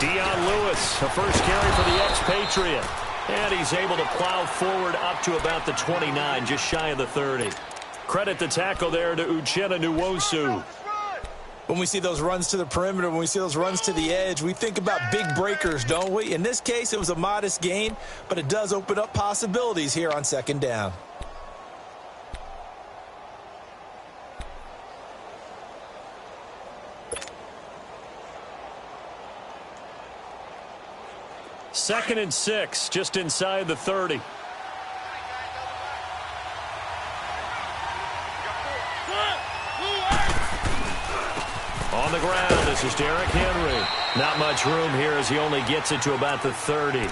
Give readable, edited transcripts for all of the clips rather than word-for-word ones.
Dion Lewis, a first carry for the expatriate. And he's able to plow forward up to about the 29, just shy of the 30. Credit the tackle there to Uchenna Nwosu. When we see those runs to the perimeter, when we see those runs to the edge, we think about big breakers, don't we? In this case, it was a modest gain, but it does open up possibilities here on second down. Second and 6, just inside the 30. On the ground, this is Derrick Henry. Not much room here as he only gets it to about the 30.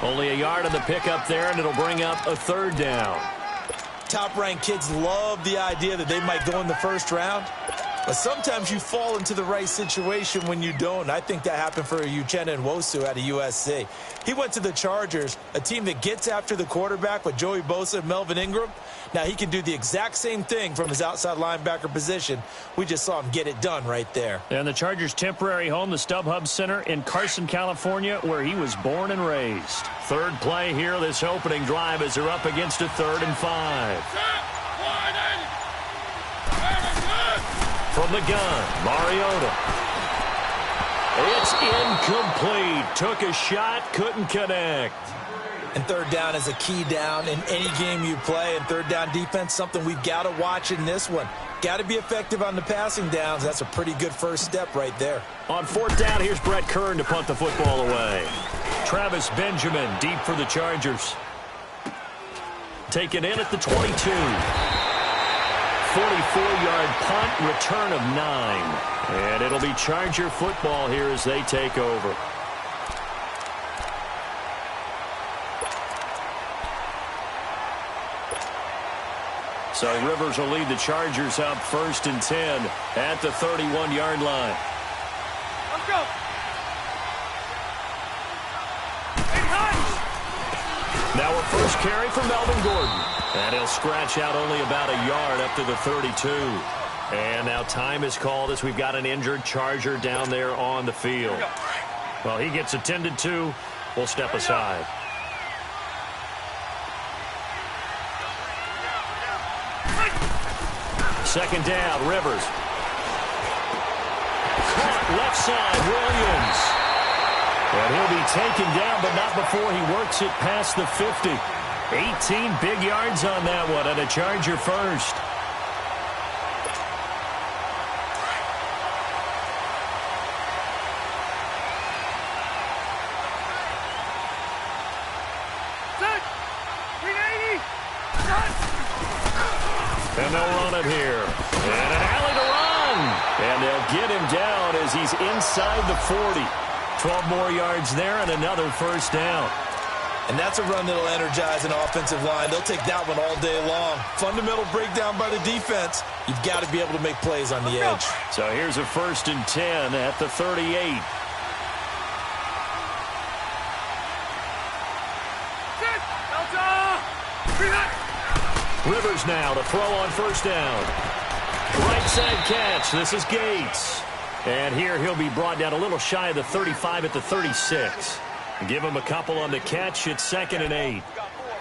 Only a yard on the pickup there, and it'll bring up a third down. Top-ranked kids love the idea that they might go in the first round. But sometimes you fall into the right situation when you don't. I think that happened for Uchenna Nwosu out of USC. He went to the Chargers, a team that gets after the quarterback with Joey Bosa and Melvin Ingram. Now he can do the exact same thing from his outside linebacker position. We just saw him get it done right there. And the Chargers' temporary home, the StubHub Center in Carson, California, where he was born and raised. Third play here, this opening drive as they're up against a 3rd and 5. From the gun, Mariota. It's incomplete. Took a shot, couldn't connect. And third down is a key down in any game you play. And third down defense, something we've got to watch in this one. Got to be effective on the passing downs. That's a pretty good first step right there. On 4th down, here's Brett Kern to punt the football away. Travis Benjamin deep for the Chargers. Taken in at the 22. 44-yard punt, return of 9. And it'll be Charger football here as they take over. So Rivers will lead the Chargers up 1st and 10 at the 31-yard line. Let's go. Now a first carry for Melvin Gordon. And he'll scratch out only about a yard up to the 32. And now time is called as we've got an injured Charger down there on the field. Well, he gets attended to. We'll step aside. Second down, Rivers. Caught left side, Williams. And he'll be taken down, but not before he works it past the 50. 18 big yards on that one, and a Charger first. And they'll run it here. And an alley to run. And they'll get him down as he's inside the 40. 12 more yards there and another first down. And that's a run that'll energize an offensive line. They'll take that one all day long. Fundamental breakdown by the defense. You've got to be able to make plays on the edge. So here's a 1st and 10 at the 38. Rivers now to throw on first down. Right side catch. This is Gates. And here he'll be brought down a little shy of the 35 at the 36. Give him a couple on the catch. It's 2nd and 8.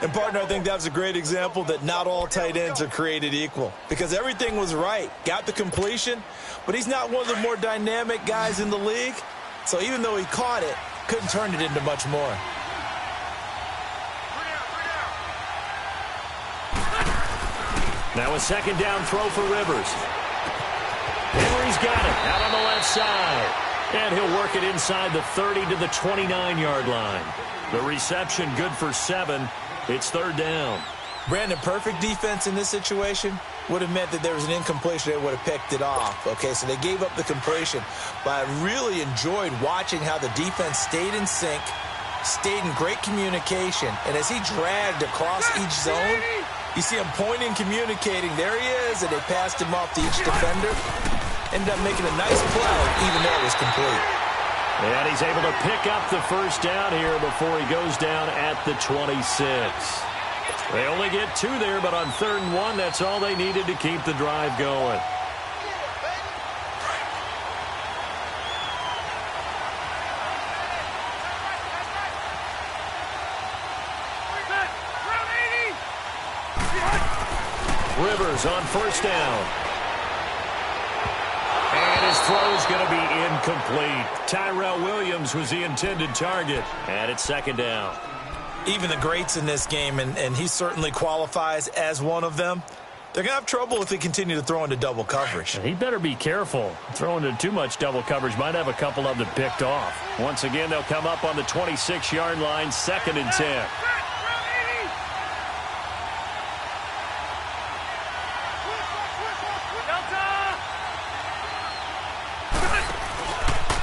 And, partner, I think that was a great example that not all tight ends are created equal. Because everything was right. Got the completion, but he's not one of the more dynamic guys in the league. So even though he caught it, couldn't turn it into much more. Now a second down throw for Rivers. Henry's got it out on the left side. And he'll work it inside the 30 to the 29-yard line. The reception good for 7. It's 3rd down. Brandon, perfect defense in this situation would have meant that there was an incompletion. They would have picked it off. Okay, so they gave up the completion. But I really enjoyed watching how the defense stayed in sync, stayed in great communication. And as he dragged across each zone, you see him pointing, communicating. There he is, and they passed him off to each defender. Ended up making a nice play, even though it was complete. And he's able to pick up the first down here before he goes down at the 26. They only get 2 there, but on 3rd and 1, that's all they needed to keep the drive going. Rivers on first down. And his throw is going to be incomplete. Tyrell Williams was the intended target. And it's second down. Even the greats in this game, and he certainly qualifies as one of them, they're going to have trouble if they continue to throw into double coverage. He better be careful. Throwing into too much double coverage might have a couple of them picked off. Once again, they'll come up on the 26-yard line, 2nd and 10.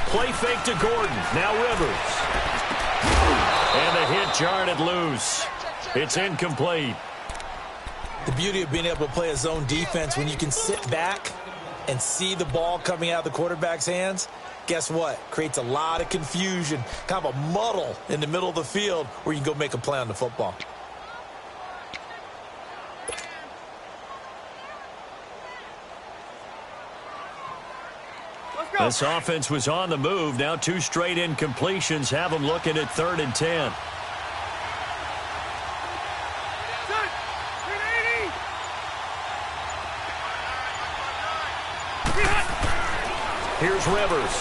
Play fake to Gordon. Now Rivers. And the hit jarred loose. It's incomplete. The beauty of being able to play a zone defense when you can sit back and see the ball coming out of the quarterback's hands, guess what? Creates a lot of confusion, kind of a muddle in the middle of the field where you can go make a play on the football. This offense was on the move. Now 2 straight incompletions have them looking at 3rd and 10. Here's Rivers.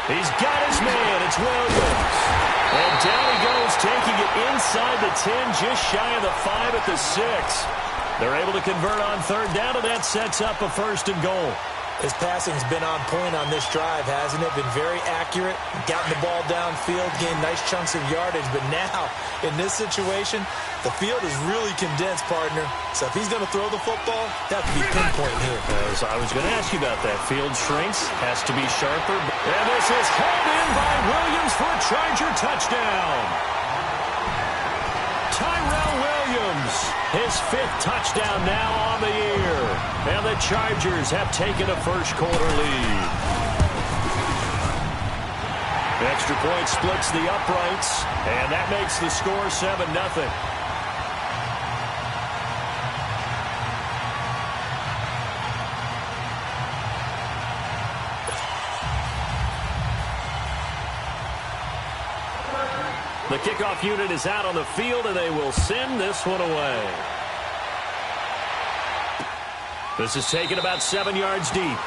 He's got his man. It's Williams. And down he goes, taking it inside the 10, just shy of the 5 at the 6. They're able to convert on 3rd down, and that sets up a 1st and goal. His passing's been on point on this drive, hasn't it? Been very accurate, gotten the ball downfield, gained nice chunks of yardage. But now, in this situation, the field is really condensed, partner. So if he's going to throw the football, that could be pinpoint here. I was going to ask you about that. Field shrinks, has to be sharper. And this is hauled in by Williams for a Charger touchdown. Tyrell Williams, his 5th touchdown now on the year. And the Chargers have taken a first-quarter lead. The extra point splits the uprights, and that makes the score 7-0. The kickoff unit is out on the field, and they will send this one away. This is taken about 7 yards deep.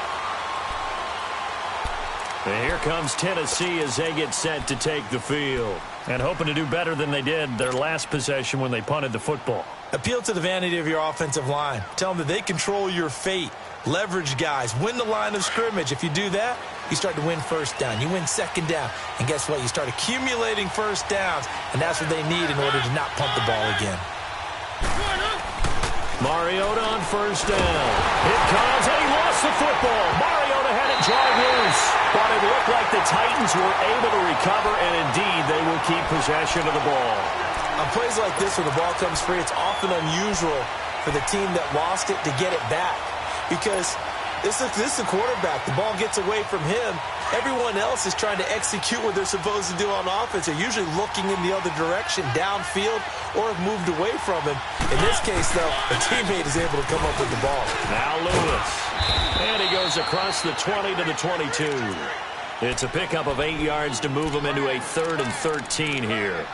And here comes Tennessee as they get set to take the field. And hoping to do better than they did their last possession when they punted the football. Appeal to the vanity of your offensive line. Tell them that they control your fate. Leverage guys. Win the line of scrimmage. If you do that, you start to win 1st down. You win 2nd down. And guess what? You start accumulating 1st downs. And that's what they need in order to not punt the ball again. Mariota on 1st down. It comes, and he lost the football. Mariota had it jarred loose. But it looked like the Titans were able to recover, and indeed they will keep possession of the ball. On plays like this, when the ball comes free, it's often unusual for the team that lost it to get it back. Because this is the quarterback. The ball gets away from him. Everyone else is trying to execute what they're supposed to do on offense. They're usually looking in the other direction, downfield, or have moved away from him. In this case, though, a teammate is able to come up with the ball. Now Lewis. And he goes across the 20 to the 22. It's a pickup of 8 yards to move them into a 3rd and 13 here.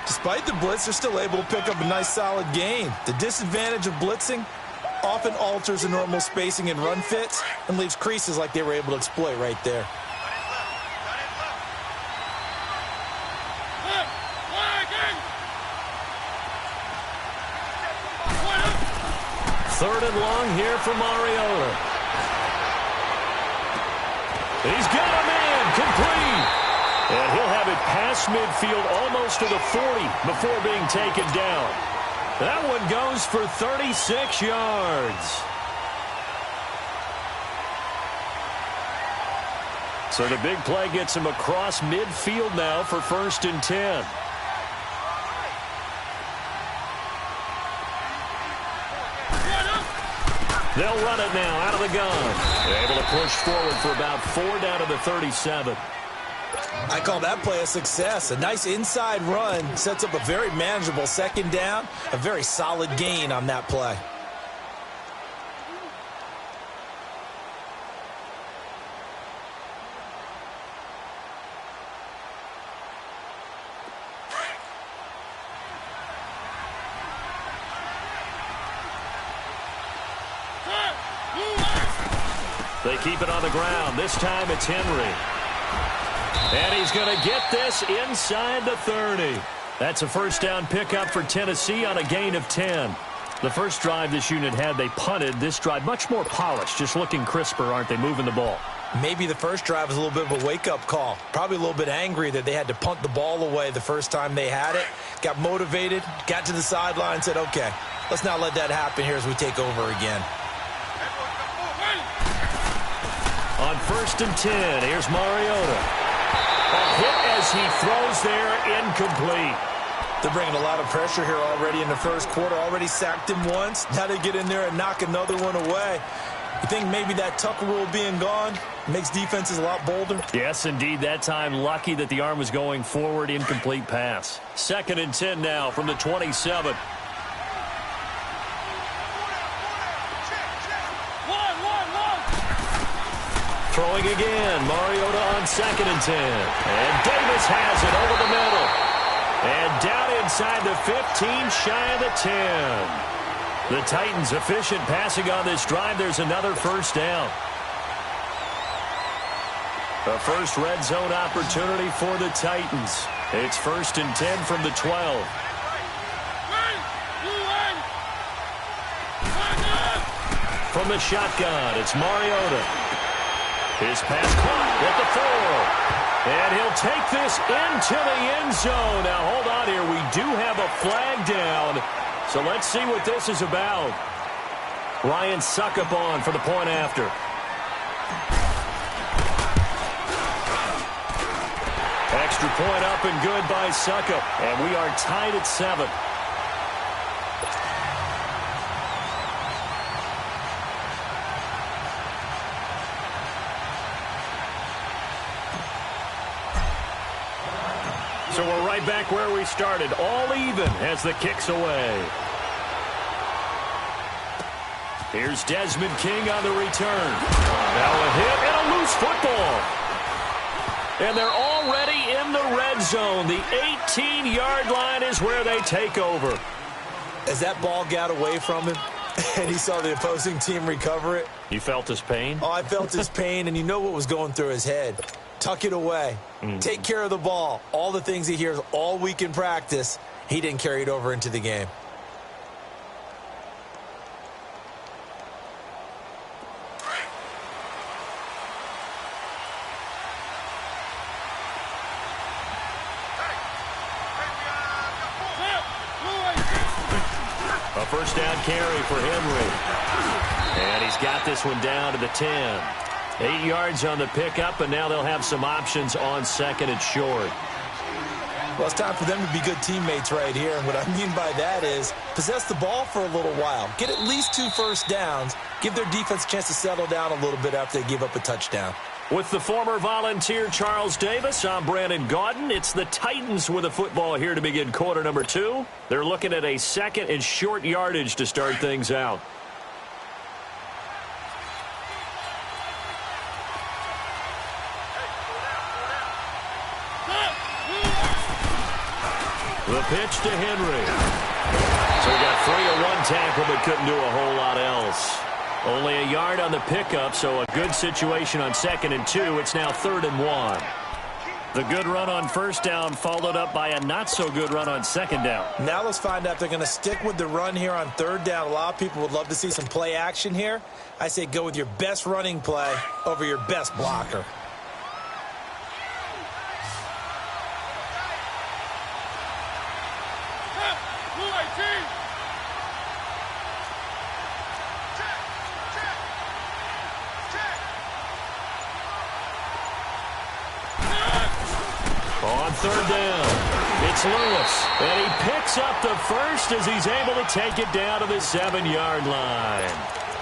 Despite the blitz, they're still able to pick up a nice, solid gain. The disadvantage of blitzing often alters the normal spacing and run fits and leaves creases like they were able to exploit right there. Third and long here for Mariota. He's got a man complete. And he'll have it past midfield almost to the 40 before being taken down. That one goes for 36 yards. So the big play gets him across midfield now for 1st and 10. They'll run it now out of the gun. They're able to push forward for about 4 down to the 37. I call that play a success. A nice inside run sets up a very manageable 2nd down. A very solid gain on that play. They keep it on the ground. This time it's Henry. And he's going to get this inside the 30. That's a first down pickup for Tennessee on a gain of 10. The first drive this unit had, they punted. This drive, much more polished, just looking crisper, aren't they, moving the ball? Maybe the first drive was a little bit of a wake-up call. Probably a little bit angry that they had to punt the ball away the first time they had it. Got motivated, got to the sideline, said, okay, let's not let that happen here as we take over again. On 1st and 10, here's Mariota. A hit as he throws there, incomplete. They're bringing a lot of pressure here already in the first quarter. Already sacked him once. Now they get in there and knock another one away. You think maybe that Tucker rule being gone makes defenses a lot bolder? Yes, indeed. That time, lucky that the arm was going forward. Incomplete pass. 2nd and 10 now from the 27. Throwing again. Mariota on 2nd and 10. And Davis has it over the middle. And down inside the 15, shy of the 10. The Titans efficient passing on this drive. There's another first down. A first red zone opportunity for the Titans. It's 1st and 10 from the 12. From the shotgun, it's Mariota. His pass caught at the 4. And he'll take this into the end zone. Now, hold on here. We do have a flag down. So let's see what this is about. Ryan Suckup on for the point after. Extra point up and good by Suckup. And we are tied at 7. So we're right back where we started, all even as the kick's away. Here's Desmond King on the return. Now a hit and a loose football. And they're already in the red zone. The 18-yard line is where they take over. As that ball got away from him and he saw the opposing team recover it. You felt his pain? Oh, I felt his pain, and you know what was going through his head. Tuck it away. Take care of the ball. All the things he hears all week in practice, he didn't carry it over into the game. A first down carry for Henry. And he's got this one down to the 10. 8 yards on the pickup, and now they'll have some options on 2nd and short. Well, it's time for them to be good teammates right here. And what I mean by that is possess the ball for a little while. Get at least 2 first downs. Give their defense a chance to settle down a little bit after they give up a touchdown. With the former Volunteer Charles Davis, I'm Brandon Gaudin. It's the Titans with a football here to begin quarter number 2. They're looking at a 2nd and short yardage to start things out. The pitch to Henry. So he got 3 on 1 tackle, but couldn't do a whole lot else. Only a yard on the pickup, so a good situation on 2nd and 2. It's now 3rd and 1. The good run on first down followed up by a not-so-good run on 2nd down. Now let's find out if they're going to stick with the run here on 3rd down. A lot of people would love to see some play action here. I say go with your best running play over your best blocker. On 3rd down, it's Lewis, and he picks up the first as he's able to take it down to the 7-yard line.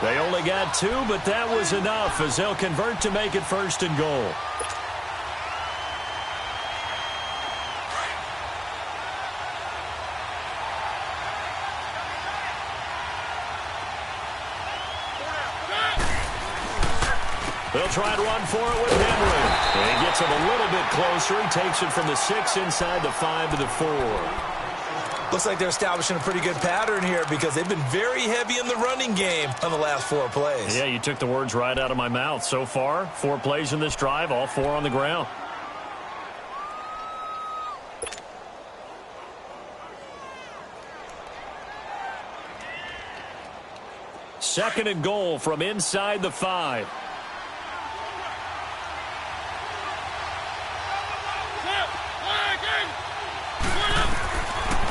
They only got 2, but that was enough as they'll convert to make it 1st and goal. They'll try and run for it with Henry. And he gets him a little bit closer. He takes it from the 6 inside the 5 to the 4. Looks like they're establishing a pretty good pattern here because they've been very heavy in the running game on the last 4 plays. Yeah, you took the words right out of my mouth. So far, 4 plays in this drive, all 4 on the ground. Second and goal from inside the 5.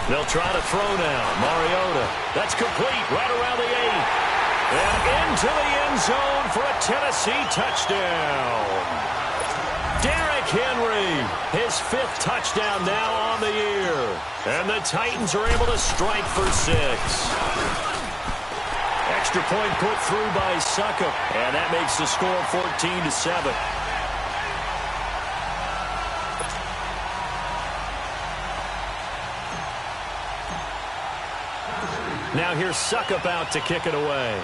They'll try to throw now. Mariota. That's complete right around the 8. And into the end zone for a Tennessee touchdown. Derrick Henry, his 5th touchdown now on the year. And the Titans are able to strike for 6. Extra point put through by Succop. And that makes the score 14-7. Now here's Succop out to kick it away.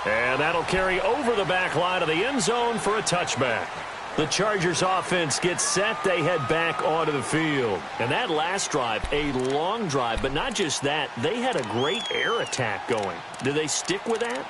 And that'll carry over the back line of the end zone for a touchback. The Chargers offense gets set. They head back onto the field. And that last drive, a long drive, but not just that. They had a great air attack going. Do they stick with that?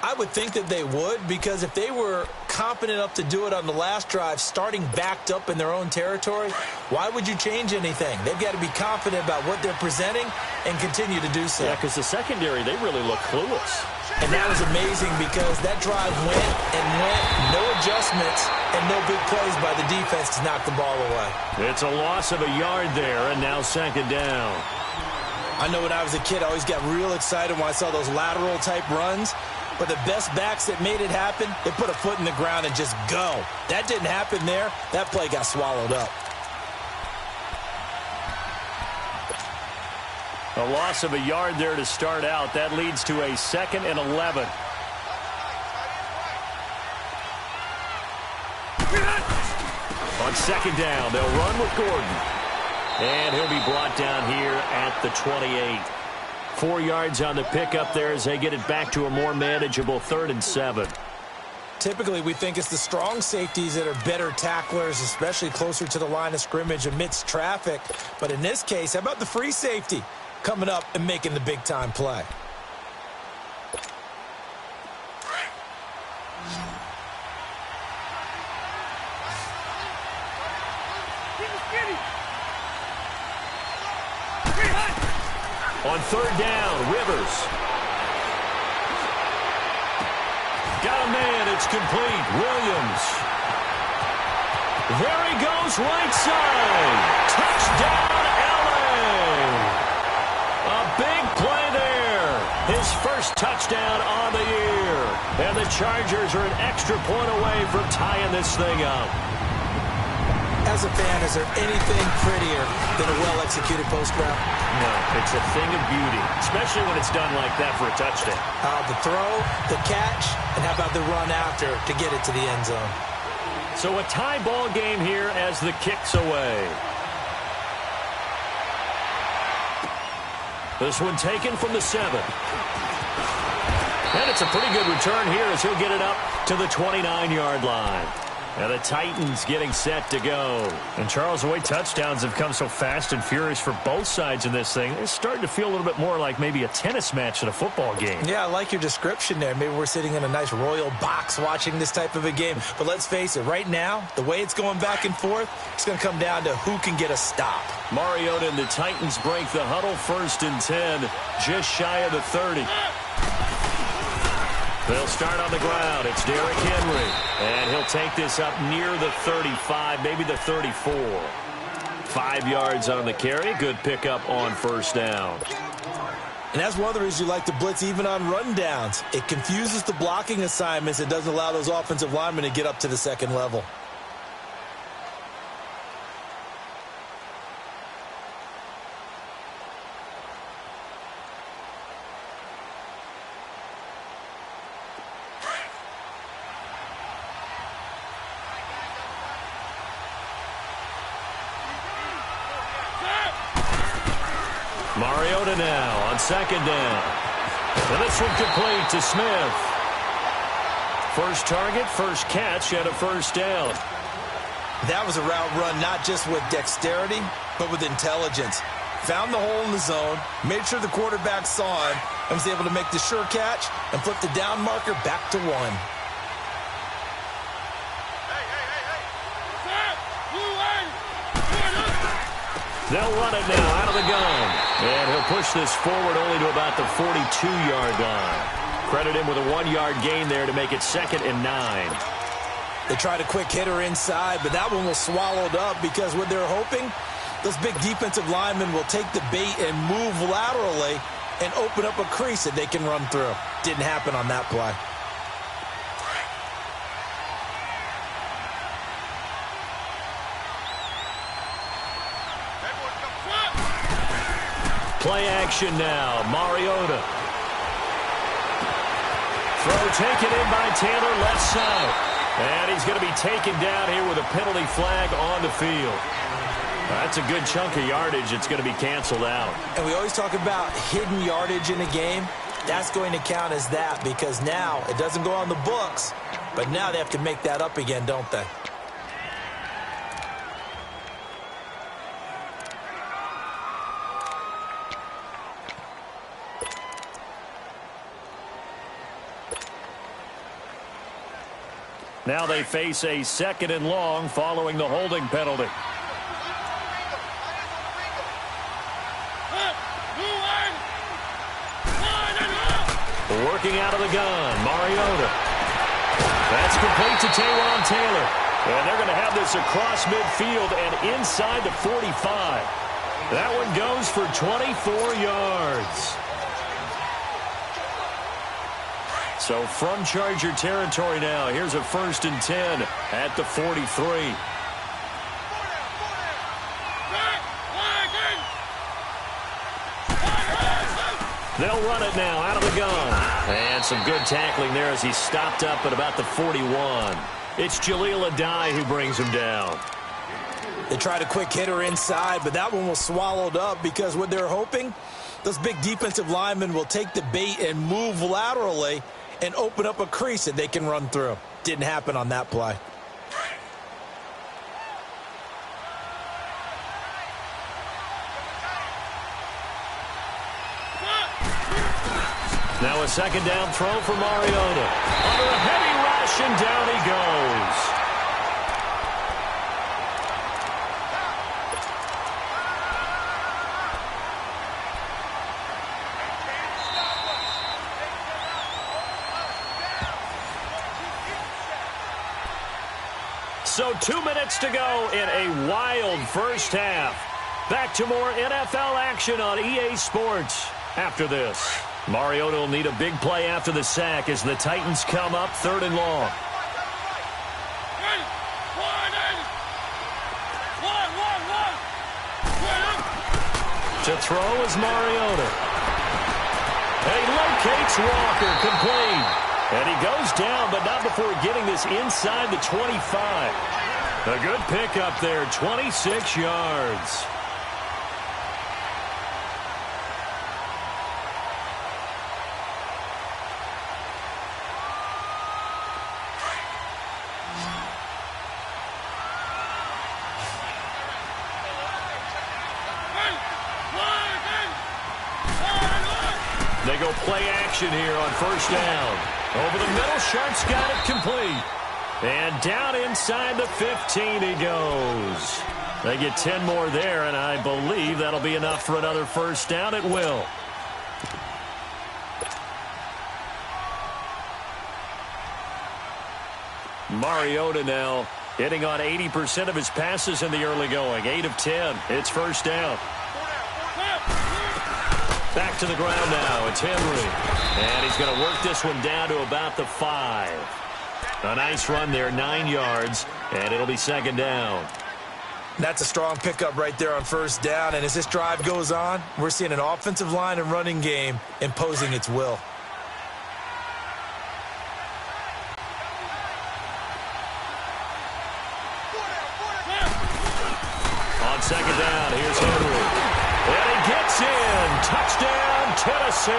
I would think that they would, because if they were confident enough to do it on the last drive, starting backed up in their own territory, why would you change anything? They've got to be confident about what they're presenting and continue to do so. Yeah, because the secondary, they really look clueless. And that was amazing because that drive went and went, no adjustments, and no big plays by the defense to knock the ball away. It's a loss of a yard there, and now second down. I know when I was a kid, I always got real excited when I saw those lateral-type runs. But the best backs that made it happen, they put a foot in the ground and just go. That didn't happen there. That play got swallowed up. A loss of a yard there to start out. That leads to a 2nd and 11. On second down, they'll run with Gordon. And he'll be brought down here at the 28. 4 yards on the pickup there as they get it back to a more manageable 3rd and 7. Typically, we think it's the strong safeties that are better tacklers, especially closer to the line of scrimmage amidst traffic. But in this case, how about the free safety coming up and making the big-time play? On 3rd down, Rivers. Got a man, it's complete. Williams. There he goes, right side. Touchdown, LA. A big play there. His first touchdown on the year. And the Chargers are an extra point away from tying this thing up. As a fan, is there anything prettier than a well-executed post route? No, it's a thing of beauty, especially when it's done like that for a touchdown. The throw, the catch, and how about the run after to get it to the end zone? So a tie ball game here as the kick's away. This one taken from the 7. And it's a pretty good return here as he'll get it up to the 29-yard line. And the Titans getting set to go. And Charles, the way touchdowns have come so fast and furious for both sides in this thing, it's starting to feel a little bit more like maybe a tennis match in a football game. Yeah, I like your description there. Maybe we're sitting in a nice royal box watching this type of a game. But let's face it, right now, the way it's going back and forth, it's going to come down to who can get a stop. Mariota and the Titans break the huddle, 1st and 10, just shy of the 30. They'll start on the ground. It's Derrick Henry. And he'll take this up near the 35, maybe the 34. 5 yards on the carry. Good pickup on 1st down. And that's one of the reasons you like to blitz even on rundowns. It confuses the blocking assignments. It doesn't allow those offensive linemen to get up to the 2nd level. Mariota now on 2nd down. And this one complete to Smith. First target, first catch, and a 1st down. That was a route run not just with dexterity, but with intelligence. Found the hole in the zone, made sure the quarterback saw him, and was able to make the sure catch and flip the down marker back to 1. They'll run it now out of the gun. And he'll push this forward only to about the 42-yard line. Credit him with a 1-yard gain there to make it 2nd and 9. They tried a quick hitter inside, but that one was swallowed up because what they're hoping, those big defensive linemen will take the bait and move laterally and open up a crease that they can run through. Didn't happen on that play. Play action now. Mariota. Throw taken in by Taylor, left side. And he's going to be taken down here with a penalty flag on the field. That's a good chunk of yardage. It's going to be canceled out. And we always talk about hidden yardage in a game. That's going to count as that because now it doesn't go on the books, but now they have to make that up again, don't they? Now they face a 2nd and long following the holding penalty. Working out of the gun, Mariota. That's complete to Taywan Taylor. And they're going to have this across midfield and inside the 45. That one goes for 24 yards. So from Charger territory now, here's a 1st and 10 at the 43. They'll run it now out of the gun. And some good tackling there as he stopped up at about the 41. It's Jaleel Adai who brings him down. They tried a quick hitter inside, but that one was swallowed up because what they're hoping, those big defensive linemen will take the bait and move laterally and open up a crease that they can run through. Didn't happen on that play. Now a 2nd down throw for Mariota. Under a heavy rush, and down he goes. So 2 minutes to go in a wild first half. Back to more NFL action on EA Sports after this. Mariota will need a big play after the sack as the Titans come up 3rd and long. To throw is Mariota. He locates Walker, complete. And he goes down, but not before getting this inside the 25. A good pickup there, 26 yards. They go play action here on 1st down. Over the middle, Sharp's got it complete. And down inside the 15 he goes. They get 10 more there, and I believe that'll be enough for another 1st down. It will. Mariota now hitting on 80% of his passes in the early going. 8 of 10. It's 1st down. Back to the ground now. It's Henry. And he's going to work this one down to about the 5. A nice run there, 9 yards, and it'll be 2nd down. That's a strong pickup right there on 1st down. And as this drive goes on, we're seeing an offensive line and running game imposing its will. On 2nd down, here's Henry. And he gets in. Touchdown, Tennessee.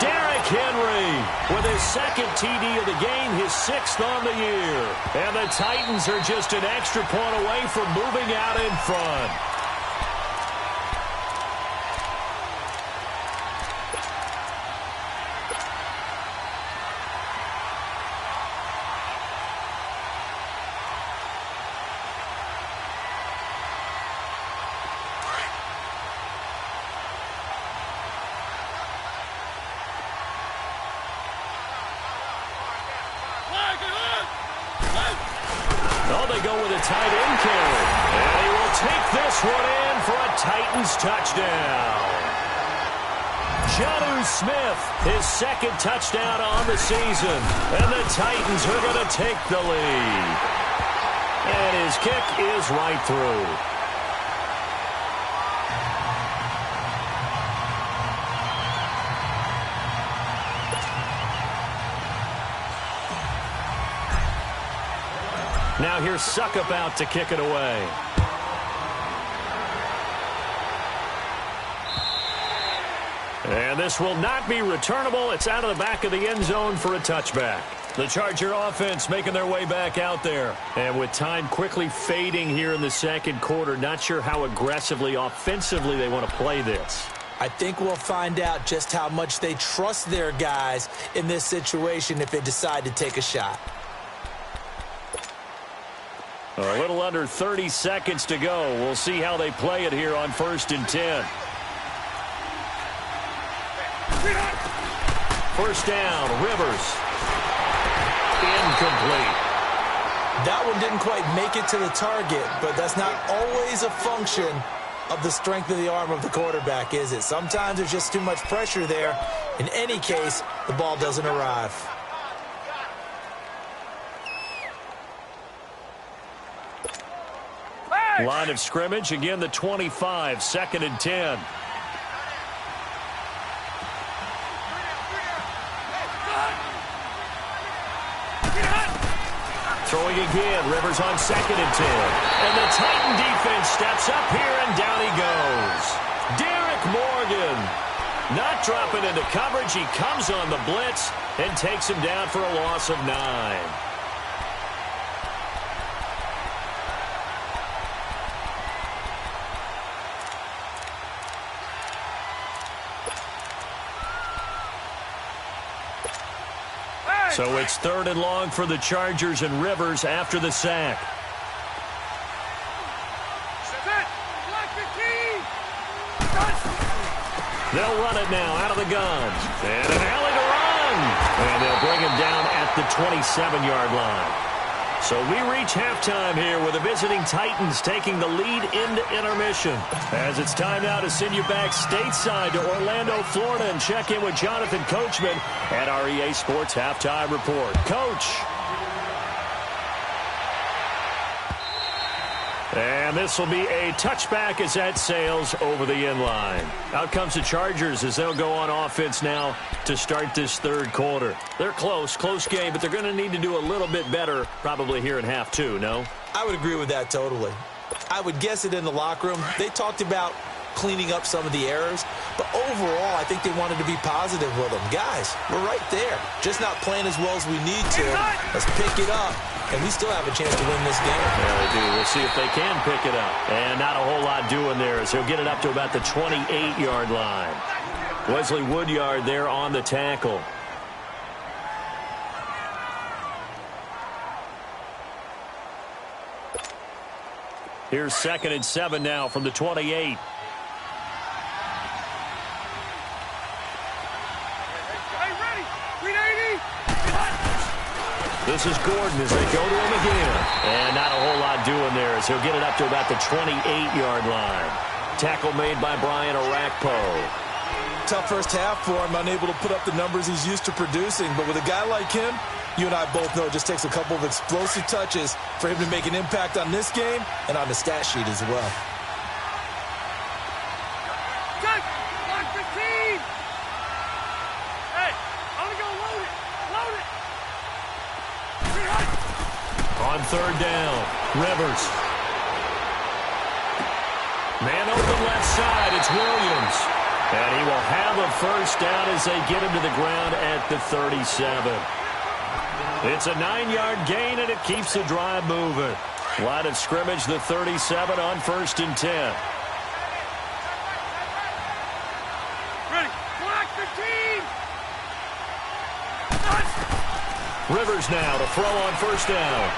Derrick Derrick Henry with his second TD of the game, his 6th on the year. And the Titans are just an extra point away from moving out in front. Go with a tight end carry. And he will take this one in for a Titans touchdown. Jonnu Smith, his 2nd touchdown on the season. And the Titans are going to take the lead. And his kick is right through. Now here's Suckup out to kick it away. And this will not be returnable. It's out of the back of the end zone for a touchback. The Charger offense making their way back out there. And with time quickly fading here in the 2nd quarter, not sure how aggressively, offensively they want to play this. I think we'll find out just how much they trust their guys in this situation if they decide to take a shot. A little under 30 seconds to go. We'll see how they play it here on 1st and 10. First down, Rivers. Incomplete. That one didn't quite make it to the target, but that's not always a function of the strength of the arm of the quarterback, is it? Sometimes there's just too much pressure there. In any case, the ball doesn't arrive. Line of scrimmage, again the 25, 2nd and 10. Throwing again, Rivers on 2nd and 10. And the Titan defense steps up here, and down he goes. Derrick Morgan not dropping into coverage. He comes on the blitz and takes him down for a loss of 9. So it's 3rd and long for the Chargers, and Rivers after the sack. They'll run it now out of the gun. And an alley to run. And they'll bring him down at the 27-yard line. So we reach halftime here with the visiting Titans taking the lead into intermission. As it's time now to send you back stateside to Orlando, Florida, and check in with Jonathan Coachman at our EA Sports Halftime Report. Coach. And this will be a touchback as that sails over the end line. Out comes the Chargers as they'll go on offense now to start this 3rd quarter. They're close game, but they're going to need to do a little bit better probably here in half 2, no? I would agree with that totally. I would guess it in the locker room. They talked about cleaning up some of the errors, but overall, I think they wanted to be positive with them. Guys, we're right there. Just not playing as well as we need to. Let's pick it up, and we still have a chance to win this game. Yeah, they do. We'll see if they can pick it up. And not a whole lot doing there as he'll get it up to about the 28-yard line. Wesley Woodyard there on the tackle. Here's 2nd and 7 now from the 28. This is Gordon as they go to him again. And not a whole lot doing there as he'll get it up to about the 28-yard line. Tackle made by Brian Orakpo. Tough first half for him, unable to put up the numbers he's used to producing. But with a guy like him, you and I both know it just takes a couple of explosive touches for him to make an impact on this game and on the stat sheet as well. Good. Lock the team. Hey, I'm going to go load it. Load it. On 3rd down, Rivers. Man open left side, it's Williams. And he will have a first down as they get him to the ground at the 37. It's a 9-yard gain, and it keeps the drive moving. Line of scrimmage, the 37 on 1st and 10. Ready. Block the team. Rivers now to throw on 1st down.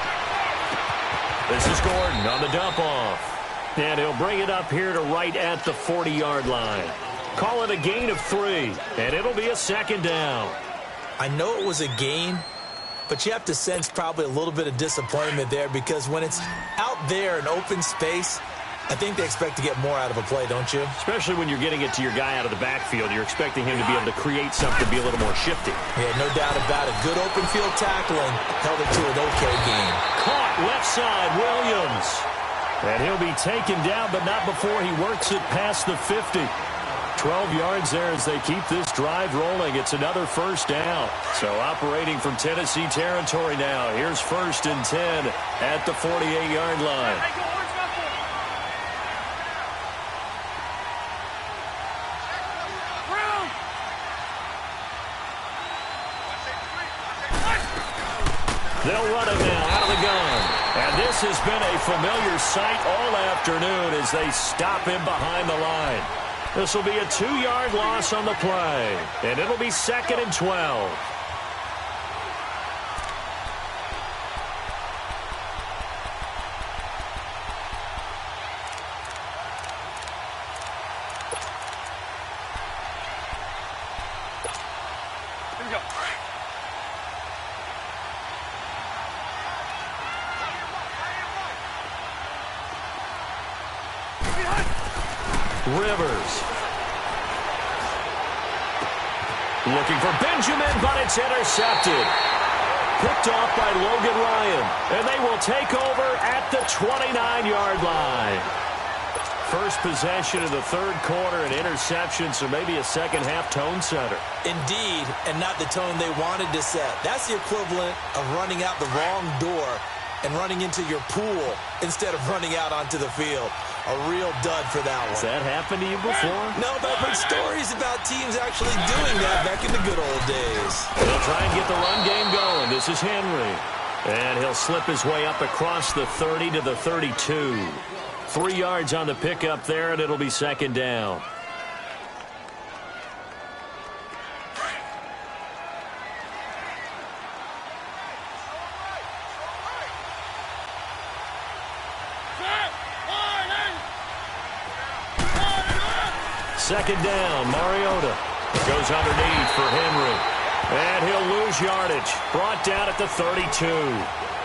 This is Gordon on the dump off. And he'll bring it up here to right at the 40-yard line. Call it a gain of 3, and it'll be a 2nd down. I know it was a gain, but you have to sense probably a little bit of disappointment there because when it's out there in open space, I think they expect to get more out of a play, don't you? Especially when you're getting it to your guy out of the backfield. You're expecting him to be able to create something, be a little more shifty. Yeah, no doubt about it. Good open field tackling held it to an okay game. Caught left side, Williams. And he'll be taken down, but not before he works it past the 50. 12 yards there as they keep this drive rolling. It's another 1st down. So operating from Tennessee territory now. Here's 1st and 10 at the 48-yard line. They'll run it now out of the gun. And this has been a familiar sight all afternoon as they stop him behind the line. This will be a 2-yard loss on the play, and it'll be 2nd and 12. Here we go. Rivers. Looking for Benjamin, but it's intercepted. Picked off by Logan Ryan, and they will take over at the 29-yard line. First possession of the 3rd quarter, an interception, so maybe a second-half tone setter. Indeed, and not the tone they wanted to set. That's the equivalent of running out the wrong door and running into your pool instead of running out onto the field. A real dud for that one. Has that happened to you before? No, but I've heard stories about teams actually doing that back in the good old days. They'll try and get the run game going. This is Henry. And he'll slip his way up across the 30 to the 32. 3 yards on the pickup there, and it'll be 2nd down. Second down, Mariota goes underneath for Henry. And he'll lose yardage. Brought down at the 32.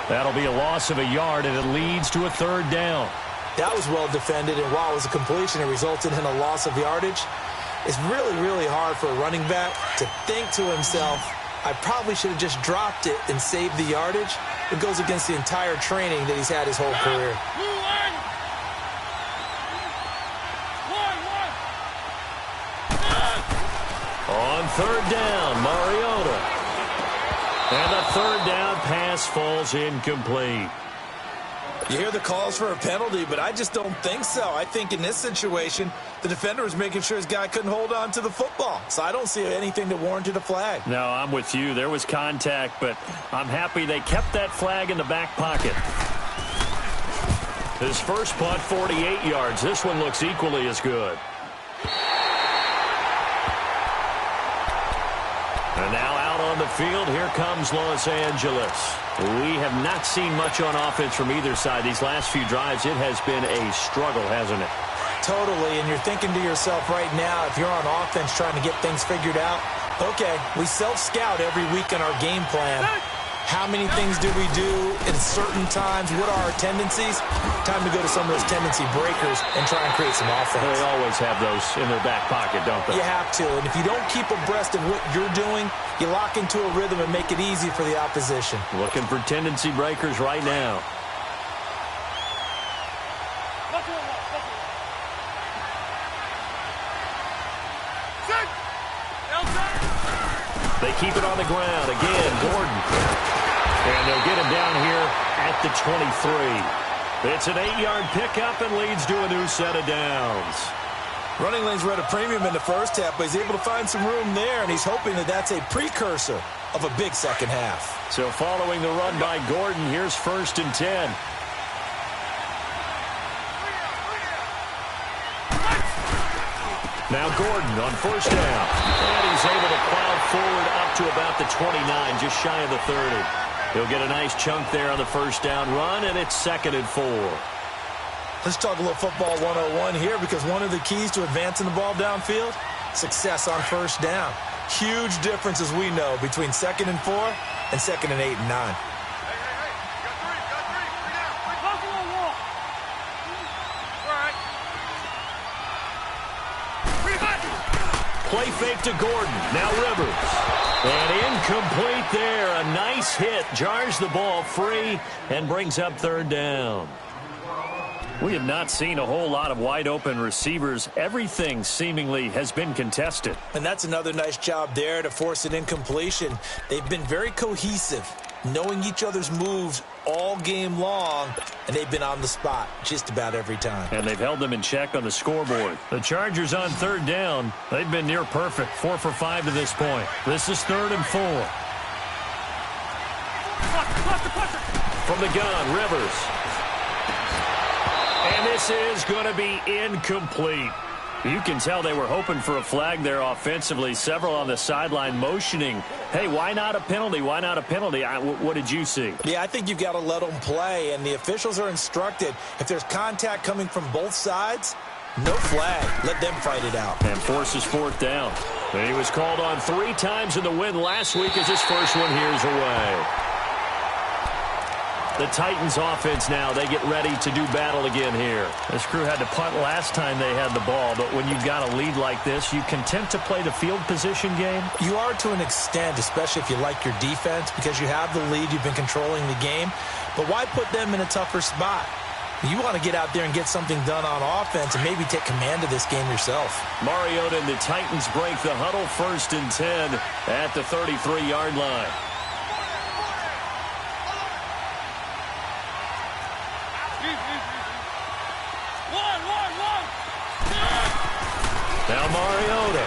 That'll be a loss of a yard, and it leads to a 3rd down. That was well defended, and while it was a completion, it resulted in a loss of yardage. It's really, really hard for a running back to think to himself, I probably should have just dropped it and saved the yardage. It goes against the entire training that he's had his whole career. On 3rd down, Mariota. And the 3rd down pass falls incomplete. You hear the calls for a penalty, but I just don't think so. I think in this situation, the defender was making sure his guy couldn't hold on to the football. So I don't see anything that warranted a flag. No, I'm with you. There was contact, but I'm happy they kept that flag in the back pocket. His first punt, 48 yards. This one looks equally as good. And now out on the field, here comes Los Angeles. We have not seen much on offense from either side. These last few drives, it has been a struggle, hasn't it? Totally, and you're thinking to yourself right now, if you're on offense trying to get things figured out, okay, we self-scout every week in our game plan. How many things do we do at certain times? What are our tendencies? Time to go to some of those tendency breakers and try and create some offense. They always have those in their back pocket, don't they? You have to, and if you don't keep abreast of what you're doing, you lock into a rhythm and make it easy for the opposition. Looking for tendency breakers right now. They keep it on the ground. Again, Gordon. And they'll get him down here at the 23. It's an 8-yard pickup and leads to a new set of downs. Running lanes were at a premium in the first half, but he's able to find some room there, and he's hoping that that's a precursor of a big second half. So following the run by Gordon, here's 1st and 10. Now Gordon on 1st down. And he's able to plow forward up to about the 29, just shy of the 30. He'll get a nice chunk there on the 1st down run, and it's 2nd and 4. Let's talk a little football 101 here, because one of the keys to advancing the ball downfield, success on 1st down. Huge difference, as we know, between 2nd and 4 and 2nd and 8 and 9. Play fake to Gordon. Now Rivers. And incomplete there. A nice hit. Jars the ball free and brings up 3rd down. We have not seen a whole lot of wide-open receivers. Everything seemingly has been contested. And that's another nice job there to force an incompletion. They've been very cohesive, knowing each other's moves all game long, and they've been on the spot just about every time. And they've held them in check on the scoreboard. The Chargers on 3rd down. They've been near perfect, 4 for 5 to this point. This is 3rd and 4. From the gun, Rivers. And this is going to be incomplete. You can tell they were hoping for a flag there offensively. Several on the sideline motioning, hey, why not a penalty? Why not a penalty? What did you see? Yeah, I think you've got to let them play, and the officials are instructed, if there's contact coming from both sides, no flag. Let them fight it out. And forces 4th down. And he was called on 3 times in the win last week as his first one here's away. The Titans offense now, they get ready to do battle again here. This crew had to punt last time they had the ball, but when you've got a lead like this, you content to play the field position game? You are to an extent, especially if you like your defense, because you have the lead, you've been controlling the game. But why put them in a tougher spot? You want to get out there and get something done on offense and maybe take command of this game yourself. Mariota and the Titans break the huddle, 1st and 10 at the 33-yard line. Now Mariota.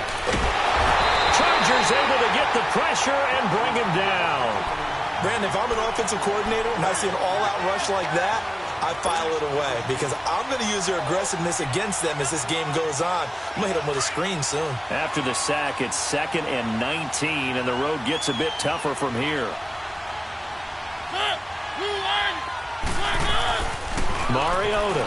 Chargers able to get the pressure and bring him down. Brandon, if I'm an offensive coordinator and I see an all-out rush like that, I file it away because I'm going to use their aggressiveness against them as this game goes on. I'm going to hit them with a screen soon. After the sack, it's 2nd and 19, and the road gets a bit tougher from here. Mariota.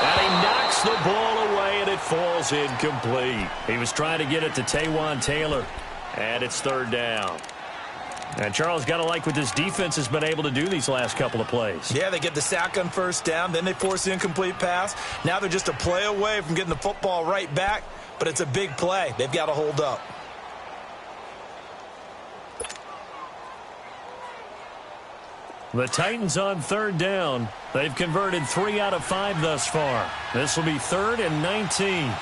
And he knocks the ball away, and it falls incomplete. He was trying to get it to Taywan Taylor, and it's 3rd down. And Charles, got to like what this defense has been able to do these last couple of plays. Yeah, they get the sack on 1st down, then they force the incomplete pass. Now they're just a play away from getting the football right back, but it's a big play. They've got to hold up. The Titans on 3rd down. They've converted 3 out of 5 thus far. This will be 3rd and 19.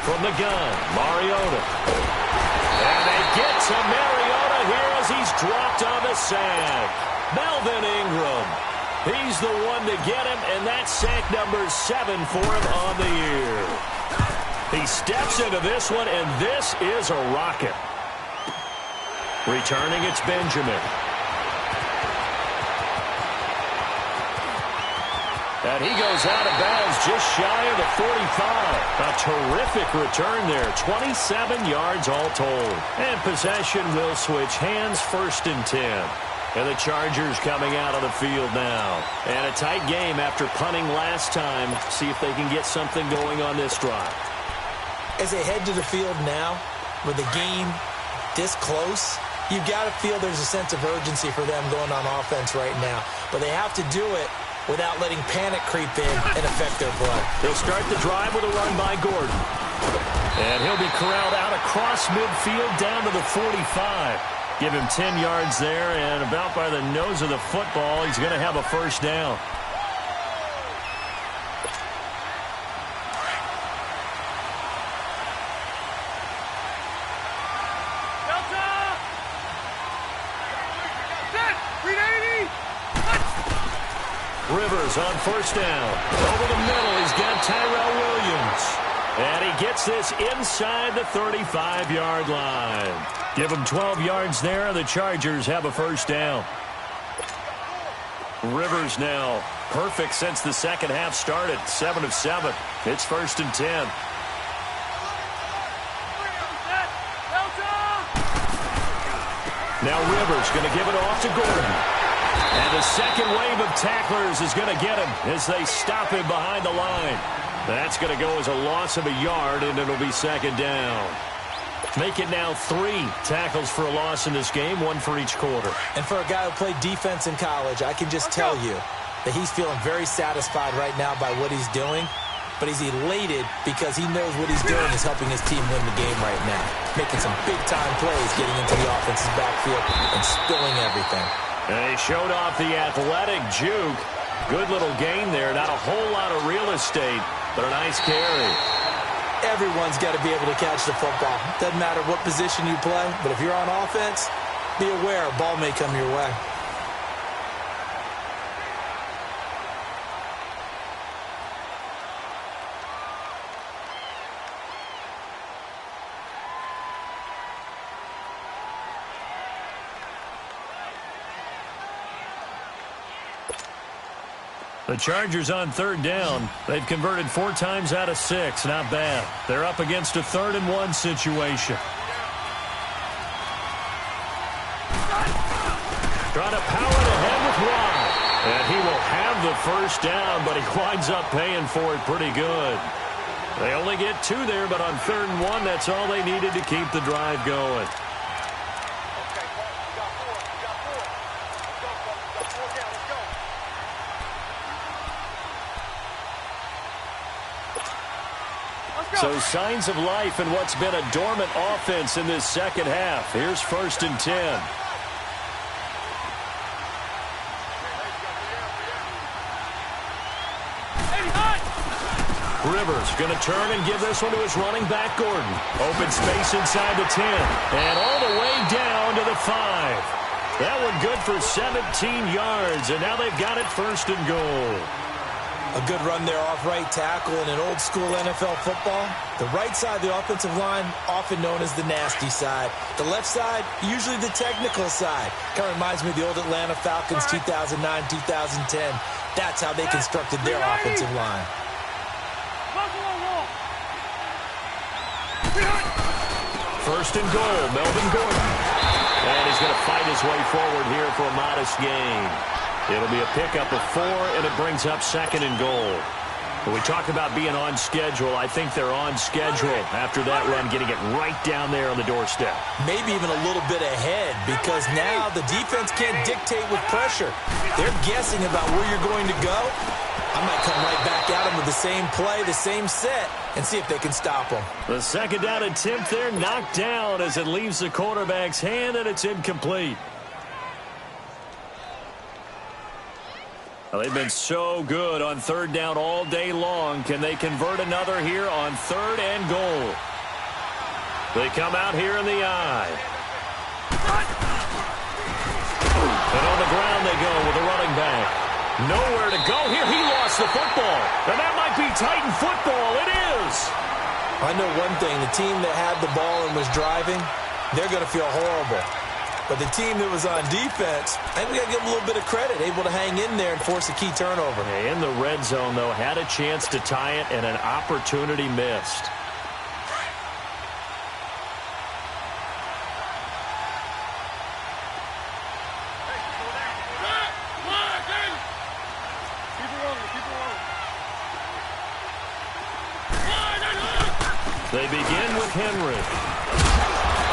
From the gun, Mariota. And they get to Mariota here as he's dropped on the sack. Melvin Ingram. He's the one to get him, and that's sack number 7 for him on the year. He steps into this one, and this is a rocket. Returning, it's Benjamin. And he goes out of bounds just shy of the 45. A terrific return there. 27 yards all told. And possession will switch hands, 1st and 10. And the Chargers coming out on the field now. And a tight game after punting last time. See if they can get something going on this drive. As they head to the field now, with the game this close, you've got to feel there's a sense of urgency for them going on offense right now. But they have to do it without letting panic creep in and affect their play. They'll start the drive with a run by Gordon. And he'll be corralled out across midfield down to the 45. Give him 10 yards there, and about by the nose of the football, he's going to have a 1st down. Delta! 380! Rivers on first down. Over the middle, he's got Tyrell Williams. And he gets this inside the 35-yard line. Give him 12 yards there. The Chargers have a first down. Rivers now perfect since the second half started. 7 of 7. It's 1st and 10. Now Rivers going to give it off to Gordon. And the second wave of tacklers is going to get him as they stop him behind the line. That's going to go as a loss of a yard, and it'll be second down. Make it now 3 tackles for a loss in this game, 1 for each quarter. And for a guy who played defense in college, I can just tell you that he's feeling very satisfied right now by what he's doing. But he's elated because he knows what he's doing is helping his team win the game right now. Making some big-time plays, getting into the offense's backfield and spilling everything. And he showed off the athletic juke. Good little gain there. Not a whole lot of real estate, but a nice carry. Everyone's got to be able to catch the football. Doesn't matter what position you play, but if you're on offense, be aware a ball may come your way. The Chargers on third down. They've converted 4 times out of 6. Not bad. They're up against a 3rd and 1 situation. Trying to power it ahead with Watt. And he will have the first down, but he winds up paying for it pretty good. They only get 2 there, but on 3rd and 1, that's all they needed to keep the drive going. So signs of life in what's been a dormant offense in this second half. Here's 1st and 10. Rivers going to turn and give this one to his running back, Gordon. Open space inside the 10. And all the way down to the 5. That one good for 17 yards. And now they've got it 1st and goal. A good run there off right tackle in an old-school NFL football. The right side of the offensive line, often known as the nasty side. The left side, usually the technical side. Kind of reminds me of the old Atlanta Falcons 2009-2010. That's how they constructed their offensive line. First and goal, Melvin Gordon. And he's going to fight his way forward here for a modest gain. It'll be a pickup of 4, and it brings up 2nd and goal. When we talk about being on schedule, I think they're on schedule after that run, getting it right down there on the doorstep. Maybe even a little bit ahead, because now the defense can't dictate with pressure. They're guessing about where you're going to go. I might come right back at them with the same play, the same set, and see if they can stop them. The second down attempt there knocked down as it leaves the quarterback's hand, and it's incomplete. Well, they've been so good on 3rd down all day long. Can they convert another here on 3rd and goal? They come out here in the eye. And on the ground they go with a running back. Nowhere to go here. He lost the football. And that might be Titan football. It is. I know one thing. The team that had the ball and was driving, they're going to feel horrible. But the team that was on defense, I think we got to give them a little bit of credit, able to hang in there and force a key turnover. In the red zone, though, had a chance to tie it and an opportunity missed. They begin with Henry.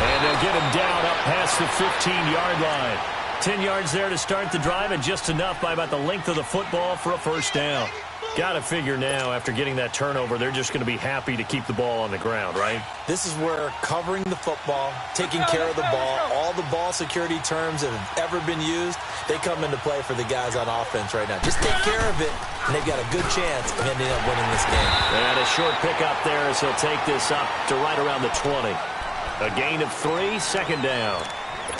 And they'll get him down up past the 15-yard line. 10 yards there to start the drive, and just enough by about the length of the football for a first down. Got to figure now, after getting that turnover, they're just going to be happy to keep the ball on the ground, right? This is where covering the football, taking care of the ball, all the ball security terms that have ever been used, they come into play for the guys on offense right now. Just take care of it, and they've got a good chance of ending up winning this game. And a short pickup there as he'll take this up to right around the 20. A gain of 3, second down.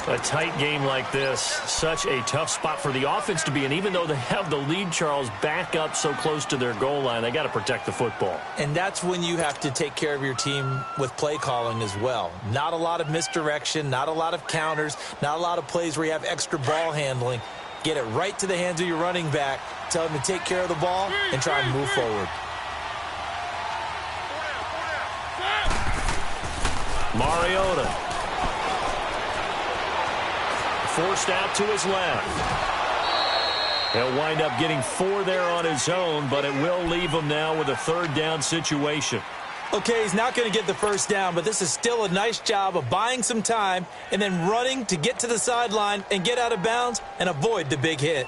A tight game like this, such a tough spot for the offense to be in. Even though they have the lead, Charles, back up so close to their goal line, they got to protect the football. And that's when you have to take care of your team with play calling as well. Not a lot of misdirection, not a lot of counters, not a lot of plays where you have extra ball handling. Get it right to the hands of your running back, tell him to take care of the ball, and try and move forward. Mariota. Forced out to his left. He'll wind up getting 4 there on his own, but it will leave him now with a 3rd down situation. Okay, he's not going to get the first down, but this is still a nice job of buying some time and then running to get to the sideline and get out of bounds and avoid the big hit.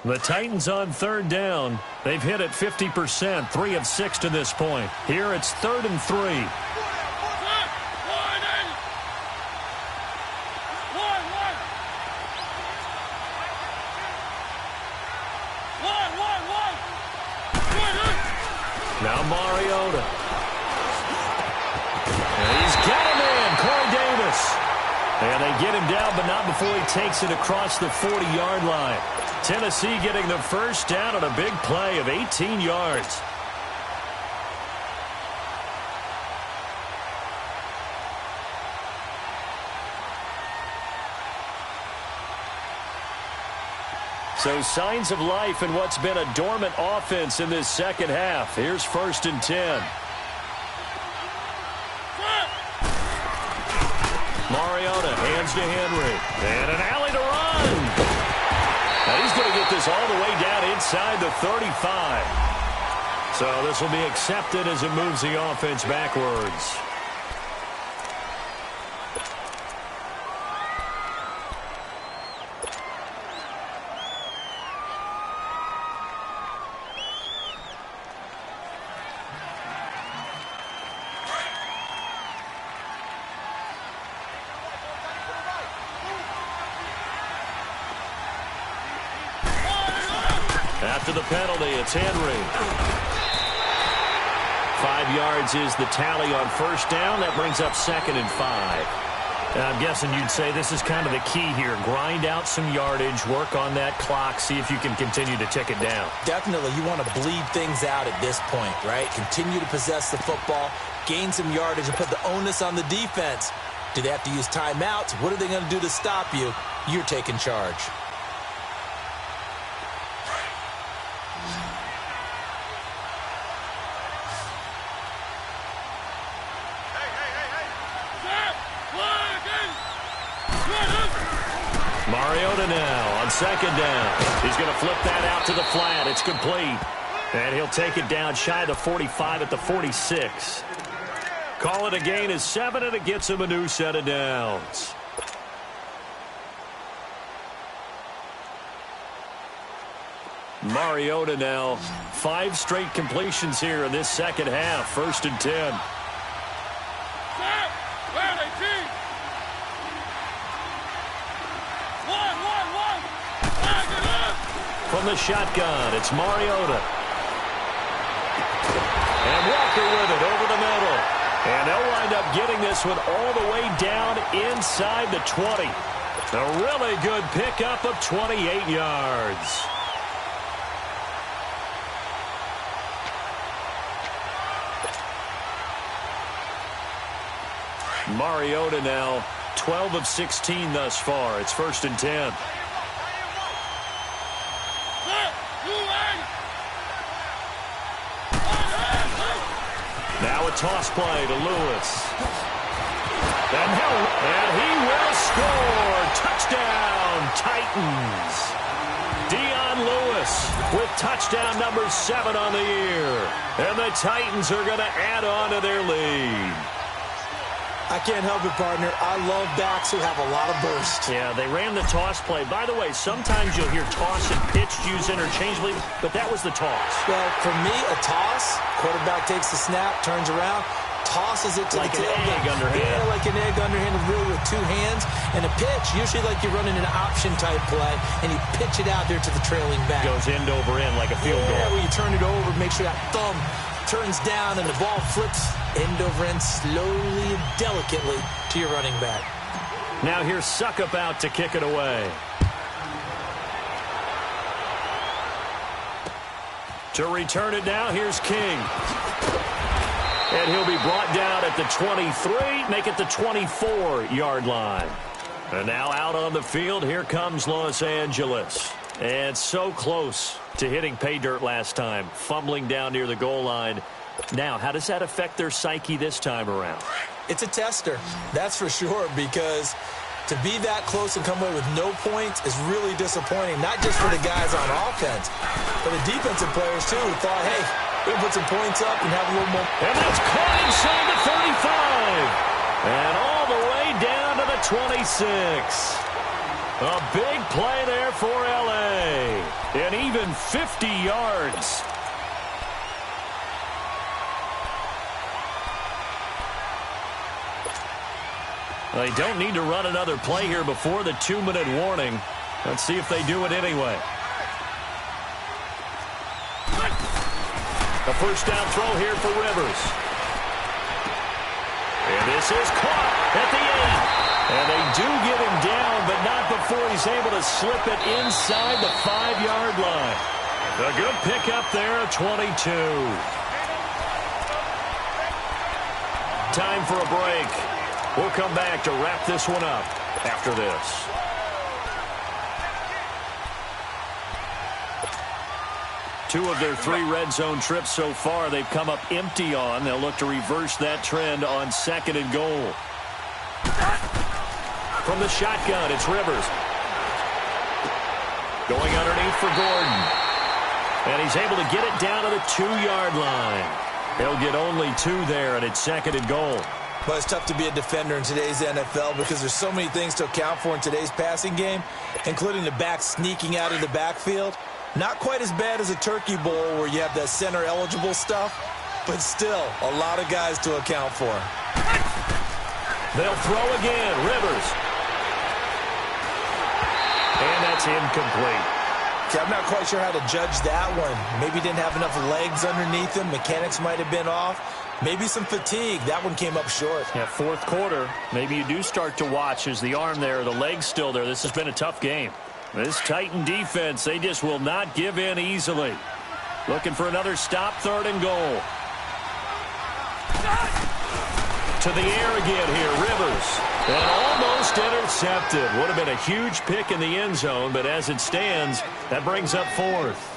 The Titans on 3rd down. They've hit it 50%, 3 of 6 to this point. Here it's 3rd and 3. Now Mariota. And he's got him in, Corey Davis. And they get him down, but not before he takes it across the 40-yard line. Tennessee getting the first down on a big play of 18 yards. So signs of life in what's been a dormant offense in this second half. Here's 1st and 10. Mariota hands to Henry. And an alley to run. Now he's going to get this all the way down inside the 35. So this will be accepted as it moves the offense backwards. After the penalty, it's Henry. 5 yards is the tally on 1st down. That brings up 2nd and 5. And I'm guessing you'd say this is kind of the key here. Grind out some yardage, work on that clock, see if you can continue to tick it down. Definitely, you want to bleed things out at this point, right? Continue to possess the football, gain some yardage, and put the onus on the defense. Do they have to use timeouts? What are they going to do to stop you? You're taking charge. Mariota now on 2nd down. He's going to flip that out to the flat. It's complete. And he'll take it down shy of the 45 at the 46. Call it a gain of 7, and it gets him a new set of downs. Mariota now, 5 straight completions here in this second half. 1st and 10. From the shotgun, it's Mariota. And Walker with it over the middle. And they'll wind up getting this one all the way down inside the 20. A really good pickup of 28 yards. Mariota now 12 of 16 thus far. It's 1st and 10. Now a toss play to Lewis. And he will score. Touchdown, Titans. Dion Lewis with touchdown number 7 on the year. And the Titans are going to add on to their lead. I can't help it, partner. I love backs who have a lot of burst. Yeah, they ran the toss play. By the way, sometimes you'll hear toss and pitch used interchangeably, but that was the toss. Well, for me, a toss, quarterback takes the snap, turns around, tosses it to like the tailgate. Like an egg underhand. Yeah, like an egg underhand, really with 2 hands. And a pitch, usually like you're running an option-type play, and you pitch it out there to the trailing back. Goes end over end like a field goal. Yeah, where you turn it over, make sure that thumb turns down and the ball flips end over end slowly and delicately to your running back. Now here's Suckup out to kick it away. To return it now, here's King. And he'll be brought down at the 23, make it the 24-yard line. And now out on the field, here comes Los Angeles. And so close to hitting pay dirt last time, fumbling down near the goal line. Now, how does that affect their psyche this time around? It's a tester, that's for sure, because to be that close and come away with no points is really disappointing, not just for the guys on offense, but the defensive players, too, who thought, hey, we'll put some points up and have a little more. And that's caught inside the 35. And all the way down to the 26. A big play there for L.A. And even 50 yards. They don't need to run another play here before the 2-minute warning. Let's see if they do it anyway. A first down throw here for Rivers. And this is caught at the 8. And they do get him down, but not before he's able to slip it inside the 5-yard line. A good pickup there at 22. Time for a break. We'll come back to wrap this one up after this. Two of their 3 red zone trips so far they've come up empty on. They'll look to reverse that trend on 2nd and goal. From the shotgun, it's Rivers. Going underneath for Gordon. And he's able to get it down to the 2-yard line. He'll get only 2 there, and it's 2nd and goal. Well, it's tough to be a defender in today's NFL because there's so many things to account for in today's passing game, including the back sneaking out of the backfield. Not quite as bad as a turkey bowl where you have that center-eligible stuff, but still a lot of guys to account for. They'll throw again. Rivers. And that's incomplete. Okay, I'm not quite sure how to judge that one. Maybe didn't have enough legs underneath him. Mechanics might have been off. Maybe some fatigue. That one came up short. Yeah, 4th quarter. Maybe you do start to watch as the arm there, the leg's still there. This has been a tough game. This Titan defense, they just will not give in easily. Looking for another stop, 3rd and goal. To the air again here, Rivers. And almost intercepted. Would have been a huge pick in the end zone, but as it stands, that brings up 4th.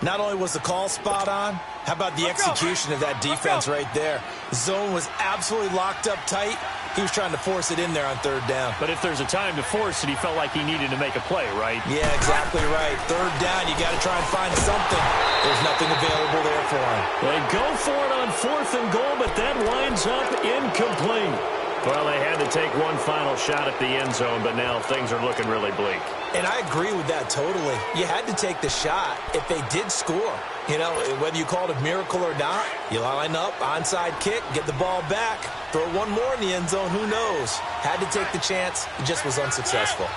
Not only was the call spot on, how about the execution of that defense right there? The zone was absolutely locked up tight. He was trying to force it in there on 3rd down. But if there's a time to force it, he felt like he needed to make a play, right? Yeah, exactly right. 3rd down, you got to try and find something. There's nothing available there for him. They go for it on 4th and goal, but that winds up incomplete. Well, they had to take one final shot at the end zone, but now things are looking really bleak. And I agree with that totally. You had to take the shot if they did score. You know, whether you call it a miracle or not, you line up, onside kick, get the ball back, throw one more in the end zone, who knows? Had to take the chance, it just was unsuccessful.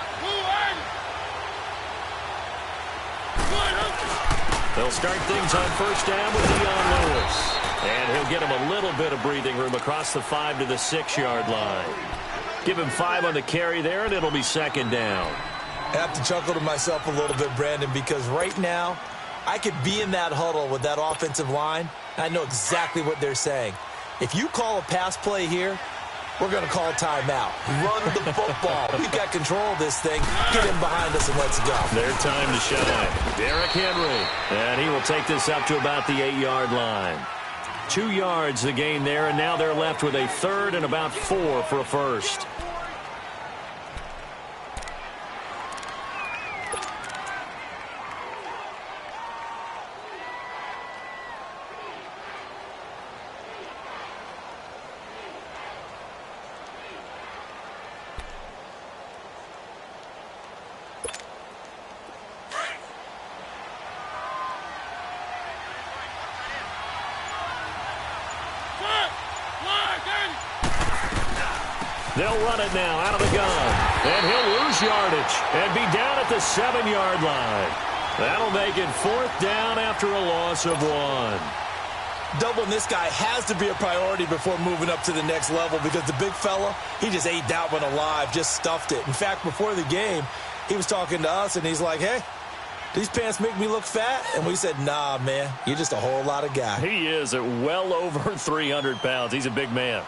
They'll start things on 1st down with Dion Lewis. And he'll get him a little bit of breathing room across the 5 to the 6-yard line. Give him 5 on the carry there, and it'll be 2nd down. I have to chuckle to myself a little bit, Brandon, because right now, I could be in that huddle with that offensive line, and I know exactly what they're saying. If you call a pass play here, we're going to call timeout. Run the football. We've got control of this thing. Get him behind us and let's go. Their time to shine. Derrick Henry. And he will take this up to about the 8-yard line. 2 yards the gain there, and now they're left with a 3rd and about 4 for a first. They'll run it now out of the gun. And he'll lose yardage and be down at the 7-yard line. That'll make it 4th down after a loss of 1. doubling this guy has to be a priority before moving up to the next level because the big fella, he just ate that one alive, just stuffed it. In fact, before the game, he was talking to us, and he's like, hey, these pants make me look fat? And we said, nah, man, you're just a whole lot of guy. He is at well over 300 pounds. He's a big man.